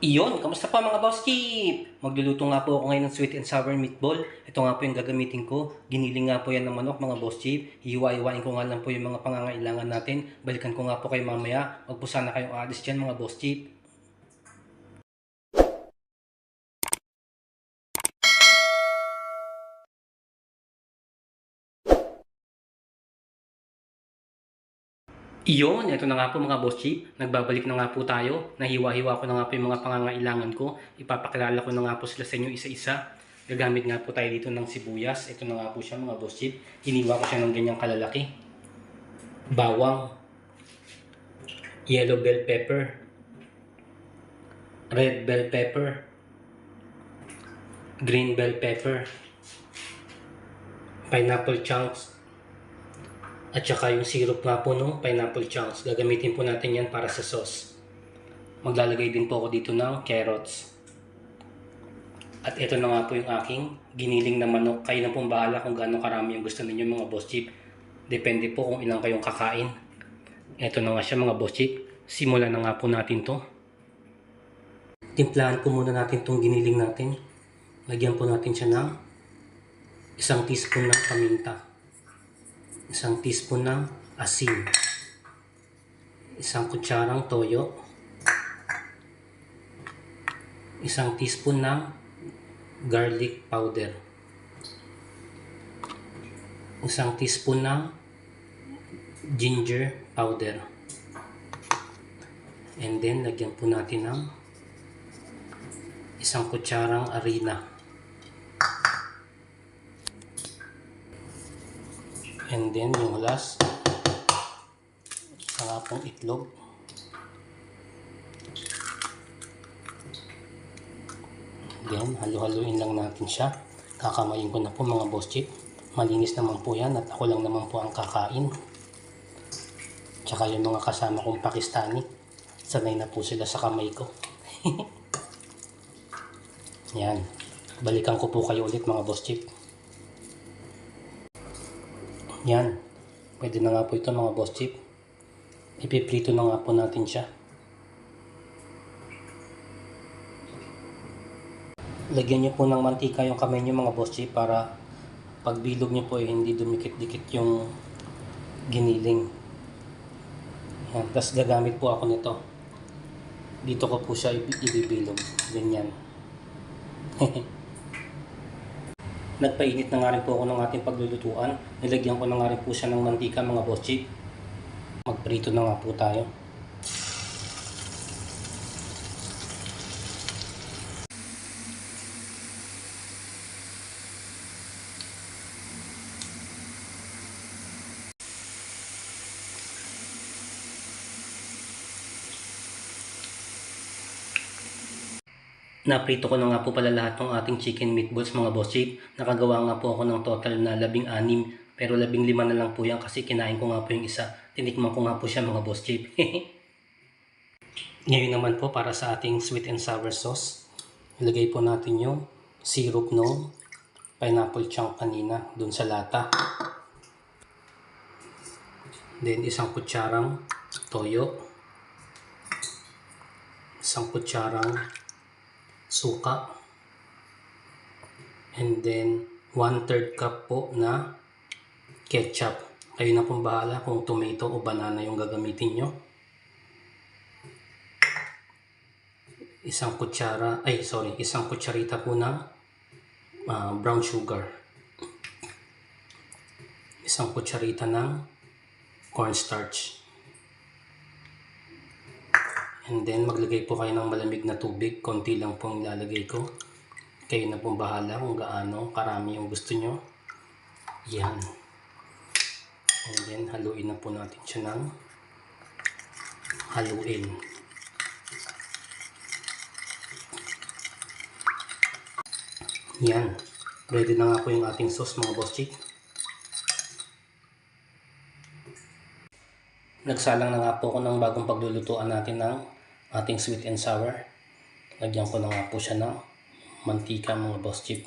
Iyon, kamusta pa mga boss chip? Magluluto nga po ako ngayon ng sweet and sour meatball. Ito nga po yung gagamitin ko. Giniling nga po yan ng manok mga boss chip. Hiwa-hiwain ko nga lang po yung mga pangangailangan natin. Balikan ko nga po kayo mamaya. Huwag po sana kayong aalis dyan mga boss chip. Iyon, ito na nga po mga boss chip. Nagbabalik na nga po tayo. Nahiwa-hiwa ko na nga po yung mga pangangailangan ko. Ipapakilala ko na nga po sila sa inyo isa-isa. Gagamit nga po tayo dito ng sibuyas. Ito na nga po siya mga boss chip. Hiniwa ko siya ng ganyang kalalaki. Bawang. Yellow bell pepper. Red bell pepper. Green bell pepper. Pineapple chunks. At saka yung syrup nga po no, pineapple chunks. Gagamitin po natin yan para sa sauce. Maglalagay din po ako dito ng carrots. At ito na nga po yung aking giniling na manok. Kayo na pong bahala kung gaano karami yung gusto ninyo mga boss chip. Depende po kung ilang kayong kakain. Ito na nga siya mga boss chip. Simulan na nga po natin to. Timplahan po muna natin tong giniling natin. Lagyan po natin siya ng 1 teaspoon ng paminta. 1 teaspoon ng asin. 1 kutsarang toyo. 1 teaspoon ng garlic powder. 1 teaspoon ng ginger powder. And then, lagyan po natin ng 1 kutsarang harina. And then, yung last, saka pong itlog. Then, halu-haluin lang natin siya. Kakamayin ko na po mga boss chip. Malinis naman po yan at ako lang naman po ang kakain. Tsaka yung mga kasama kong Pakistani. Sanay na po sila sa kamay ko. Yan. Balikan ko po kayo ulit mga boss chip. Yan. Pwede na nga po ito mga boss chip. Ipiprito na nga po natin siya. Lagyan nyo po ng mantika yung kamay nyo mga boss chip para pagbilog nyo po hindi dumikit-dikit yung giniling. Yan. Tapos gagamit po ako nito. Dito ko po siya ibibilog. Ganyan. Nagpainit na nga rin po ako ng ating paglulutuan. Nilagyan ko na nga rin po siya ng mantika mga boss chip. Magprito na nga po tayo. Naprito ko na nga po pala lahat ng ating chicken meatballs mga boss chip. Nakagawa nga po ako ng total na 16. Pero 15 na lang po yan kasi kinain ko nga po yung isa. Tinikman ko nga po siya mga boss chip. Ngayon naman po para sa ating sweet and sour sauce. Ilagay po natin yung syrup no pineapple chunk kanina dun sa lata. Then 1 kutsarang toyo. 1 kutsarang suka. And then 1/3 cup po na ketchup. Kayo na pong bahala kung tomato o banana yung gagamitin nyo. 1 kutsarita po na brown sugar. 1 kutsarita ng cornstarch. And then maglagay po kayo ng malamig na tubig. Konti lang pong ilalagay ko. Kayo na pong bahala kung gaano karami yung gusto nyo. Yan. And then haluin na po natin siya ng haluin. Yan. Ready na nga po yung ating sauce mga boss chip. Nagsalang na nga po ako ng bagong paglulutuan natin ng ating sweet and sour. Lagyan ko na nga po siya ng mantika mga boss chip.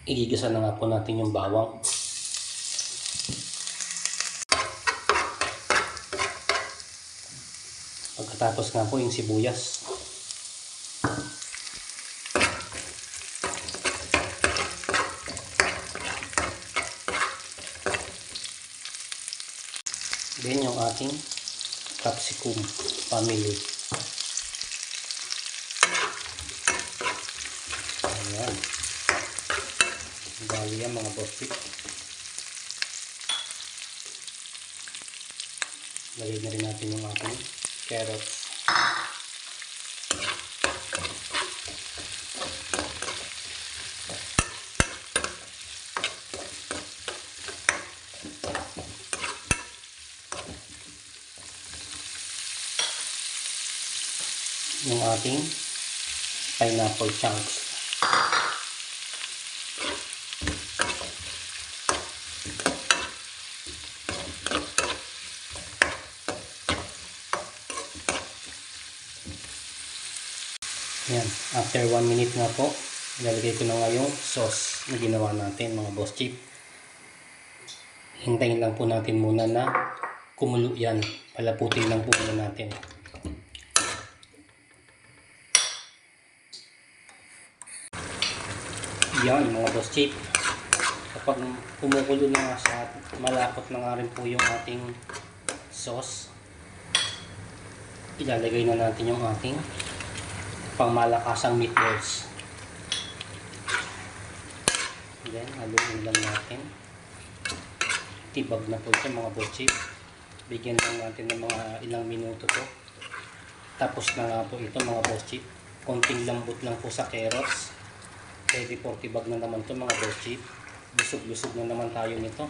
Igigisa na nga po natin yung bawang. Tapos nga po yung sibuyas. Then yung ating capsicum family. Ayan. Bali yan mga boss. Lagay na rin natin yung ating carrots. Yung ating pineapple chunks. Yan, after 1 minute nga po, ilalagay ko na nga yung sauce na ginawa natin mga boss chip. Hintayin lang po natin muna na kumulo yan. Palaputin lang po muna natin. Yan mga boss chip. Kapag kumukulo na nga siya, malapot na nga rin po yung ating sauce, ilalagay na natin yung ating pangmalakasang meatballs. Then, haluin lang natin. Tibag na po siya mga boss chip. Bigyan lang natin ng mga ilang minuto to. Tapos na nga po ito mga boss chip. Konting lambot lang po sa carrots. Ready for tibag na naman to mga boss chip. Lusog-lusog na naman tayo nito.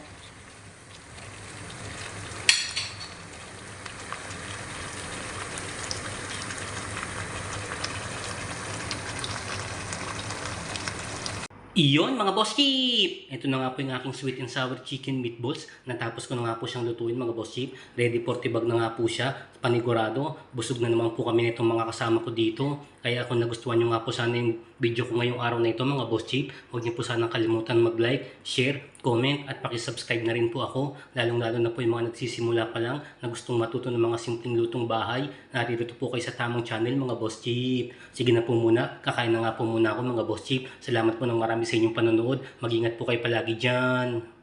Iyon mga boss chip! Ito na nga po yung aking sweet and sour chicken meatballs. Natapos ko na nga po siyang lutuin mga boss chip. Ready for tibag na nga po siya. Panigurado. Busog na naman po kami nitong mga kasama ko dito. Kaya kung nagustuhan nyo nga po sana yung video ko ngayong araw na ito mga boss chip, huwag nyo po sana kalimutan mag-like, share, comment at pakisubscribe na rin po ako. Lalong lalo na po yung mga nagsisimula pa lang na gustong matuto ng mga simpleng lutong bahay. Narito po kayo sa tamang channel mga boss chip. Sige na po muna. Kakain na nga po muna ako mga boss chip. Salamat po ng marami sa inyong panonood. Mag-ingat po kayo palagi dyan.